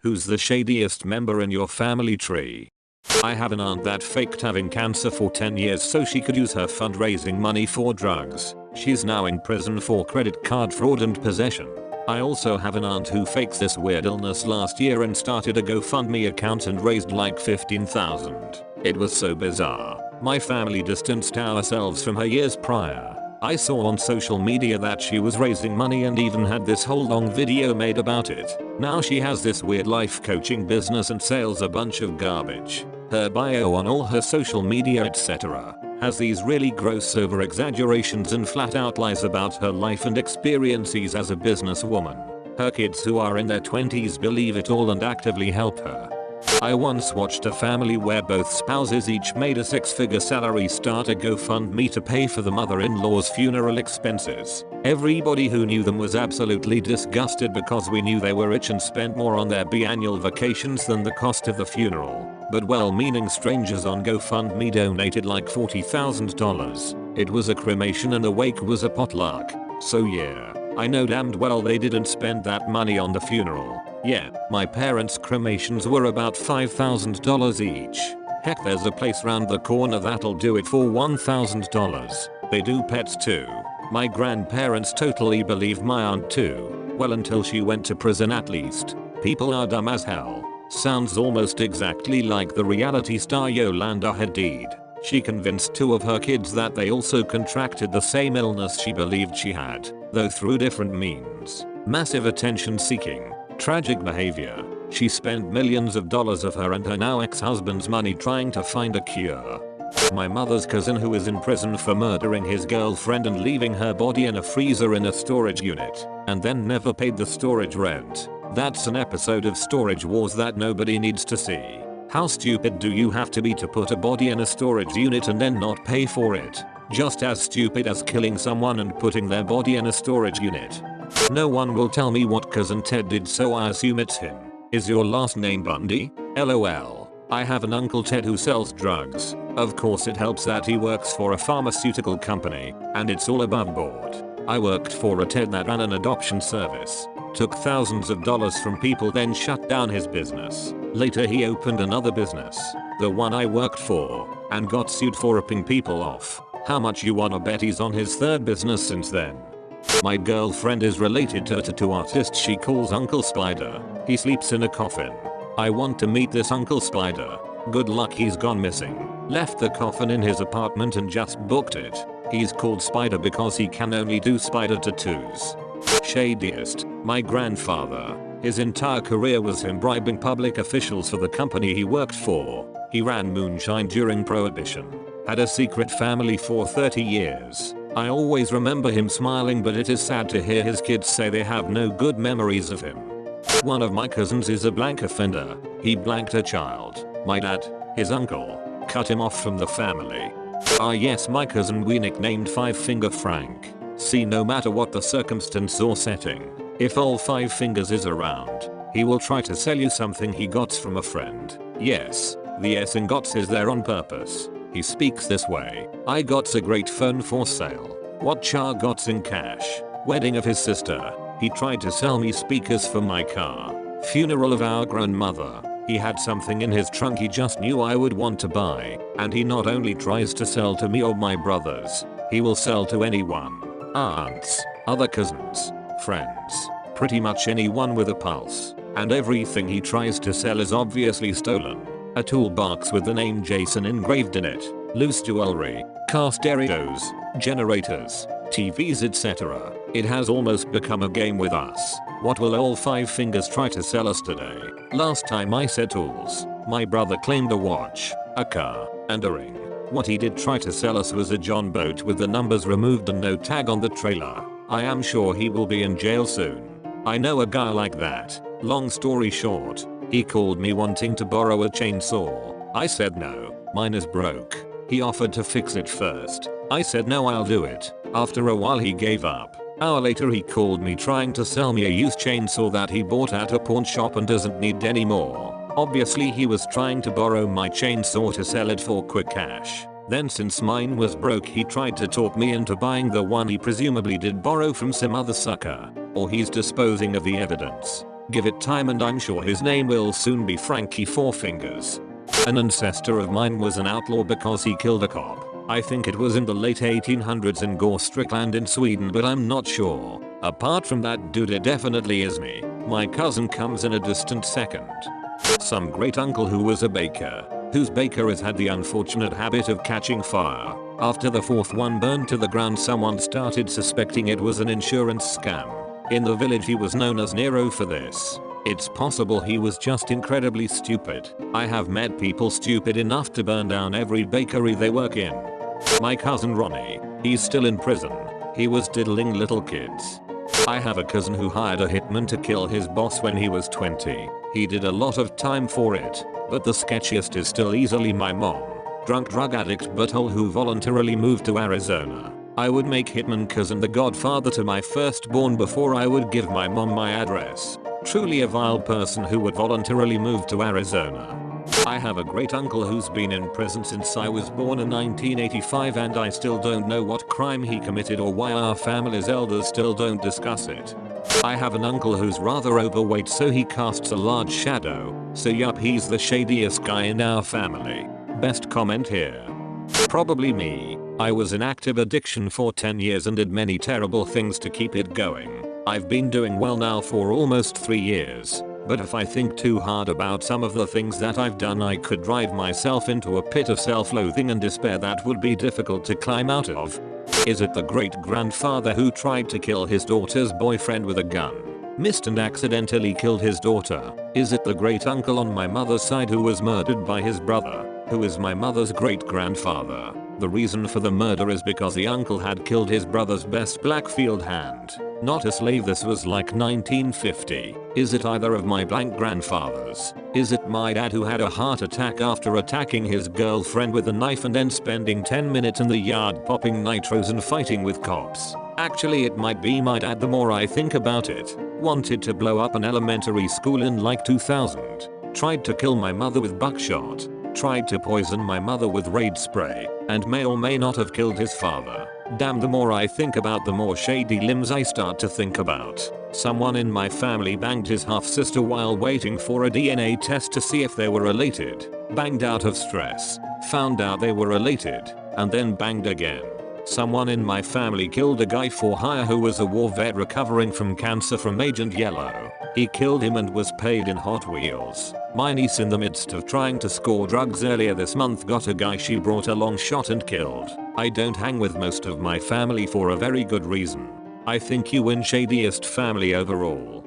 Who's the shadiest member in your family tree? I have an aunt that faked having cancer for 10 years so she could use her fundraising money for drugs. She's now in prison for credit card fraud and possession. I also have an aunt who faked this weird illness last year and started a GoFundMe account and raised like $15,000. It was so bizarre. My family distanced ourselves from her years prior. I saw on social media that she was raising money and even had this whole long video made about it. Now she has this weird life coaching business and sells a bunch of garbage. Her bio on all her social media etc. has these really gross over exaggerations and flat out lies about her life and experiences as a businesswoman. Her kids who are in their 20s believe it all and actively help her. I once watched a family where both spouses each made a six-figure salary start a GoFundMe to pay for the mother-in-law's funeral expenses. Everybody who knew them was absolutely disgusted because we knew they were rich and spent more on their biannual vacations than the cost of the funeral. But well-meaning strangers on GoFundMe donated like $40,000. It was a cremation and the wake was a potluck. So yeah, I know damned well they didn't spend that money on the funeral. Yeah, my parents' cremations were about $5,000 each. Heck, there's a place round the corner that'll do it for $1,000. They do pets too. My grandparents totally believed my aunt too. Well, until she went to prison at least. People are dumb as hell. Sounds almost exactly like the reality star Yolanda Hadid. She convinced two of her kids that they also contracted the same illness she believed she had, though through different means. Massive attention seeking. Tragic behavior. She spent millions of dollars of her and her now ex-husband's money trying to find a cure. My mother's cousin who is in prison for murdering his girlfriend and leaving her body in a freezer in a storage unit, and then never paid the storage rent. That's an episode of Storage Wars that nobody needs to see. How stupid do you have to be to put a body in a storage unit and then not pay for it? Just as stupid as killing someone and putting their body in a storage unit. No one will tell me what cousin Ted did, so I assume it's him. Is your last name Bundy? LOL. I have an Uncle Ted who sells drugs. Of course it helps that he works for a pharmaceutical company, and it's all above board. I worked for a Ted that ran an adoption service. Took thousands of dollars from people, then shut down his business. Later he opened another business, the one I worked for, and got sued for ripping people off. How much you wanna bet he's on his third business since then? My girlfriend is related to a tattoo artist she calls Uncle Spider. He sleeps in a coffin. I want to meet this Uncle Spider. Good luck, he's gone missing. Left the coffin in his apartment and just booked it. He's called Spider because he can only do spider tattoos. Shadiest. My grandfather. His entire career was him bribing public officials for the company he worked for. He ran moonshine during Prohibition. Had a secret family for 30 years. I always remember him smiling, but it is sad to hear his kids say they have no good memories of him. One of my cousins is a blank offender. He blanked a child. My dad, his uncle, cut him off from the family. Ah yes, my cousin we nicknamed Five Finger Frank. See, no matter what the circumstance or setting, if all five fingers is around, he will try to sell you something he got from a friend. Yes, the S in gots is there on purpose. He speaks this way. I got a great phone for sale. What char gots in cash? Wedding of his sister. He tried to sell me speakers for my car. Funeral of our grandmother. He had something in his trunk he just knew I would want to buy. And he not only tries to sell to me or my brothers, he will sell to anyone. Aunts, other cousins, friends, pretty much anyone with a pulse. And everything he tries to sell is obviously stolen. A toolbox with the name Jason engraved in it, loose jewelry, car stereos, generators, TVs etc. It has almost become a game with us. What will all five fingers try to sell us today? Last time I said tools, my brother claimed a watch, a car, and a ring. What he did try to sell us was a John boat with the numbers removed and no tag on the trailer. I am sure he will be in jail soon. I know a guy like that. Long story short, he called me wanting to borrow a chainsaw. I said no, mine is broke. He offered to fix it first. I said no, I'll do it. After a while he gave up. Hour later he called me trying to sell me a used chainsaw that he bought at a pawn shop and doesn't need anymore. Obviously he was trying to borrow my chainsaw to sell it for quick cash. Then since mine was broke he tried to talk me into buying the one he presumably did borrow from some other sucker. Or he's disposing of the evidence. Give it time and I'm sure his name will soon be Frankie Four Fingers. An ancestor of mine was an outlaw because he killed a cop. I think it was in the late 1800s in Strickland in Sweden, but I'm not sure. Apart from that dude, it definitely is me. My cousin comes in a distant second. Some great uncle who was a baker, whose bakery had the unfortunate habit of catching fire. After the fourth one burned to the ground, someone started suspecting it was an insurance scam. In the village he was known as Nero for this. It's possible he was just incredibly stupid. I have met people stupid enough to burn down every bakery they work in. My cousin Ronnie, he's still in prison. He was diddling little kids. I have a cousin who hired a hitman to kill his boss when he was 20. He did a lot of time for it, but the sketchiest is still easily my mom. Drunk drug addict butthole who voluntarily moved to Arizona. I would make hitman cousin the godfather to my firstborn before I would give my mom my address. Truly a vile person who would voluntarily move to Arizona. I have a great uncle who's been in prison since I was born in 1985 and I still don't know what crime he committed or why our family's elders still don't discuss it. I have an uncle who's rather overweight so he casts a large shadow, so yup, he's the shadiest guy in our family. Best comment here. Probably me. I was in active addiction for 10 years and did many terrible things to keep it going. I've been doing well now for almost 3 years, but if I think too hard about some of the things that I've done, I could drive myself into a pit of self-loathing and despair that would be difficult to climb out of. Is it the great-grandfather who tried to kill his daughter's boyfriend with a gun, missed and accidentally killed his daughter? Is it the great-uncle on my mother's side who was murdered by his brother, who is my mother's great-grandfather? The reason for the murder is because the uncle had killed his brother's best black field hand, not a slave. This was like 1950. Is it either of my blank grandfathers? Is it my dad who had a heart attack after attacking his girlfriend with a knife and then spending 10 minutes in the yard popping nitros and fighting with cops? Actually, it might be my dad the more I think about it. Wanted to blow up an elementary school in like 2000. Tried to kill my mother with buckshot. Tried to poison my mother with Raid spray, and may or may not have killed his father. Damn, the more I think about the more shady limbs I start to think about. Someone in my family banged his half-sister while waiting for a DNA test to see if they were related. Banged out of stress. Found out they were related, and then banged again. Someone in my family killed a guy for hire who was a war vet recovering from cancer from Agent Yellow. He killed him and was paid in Hot Wheels. My niece, in the midst of trying to score drugs earlier this month, got a guy she brought along shot and killed. I don't hang with most of my family for a very good reason. I think you win shadiest family overall.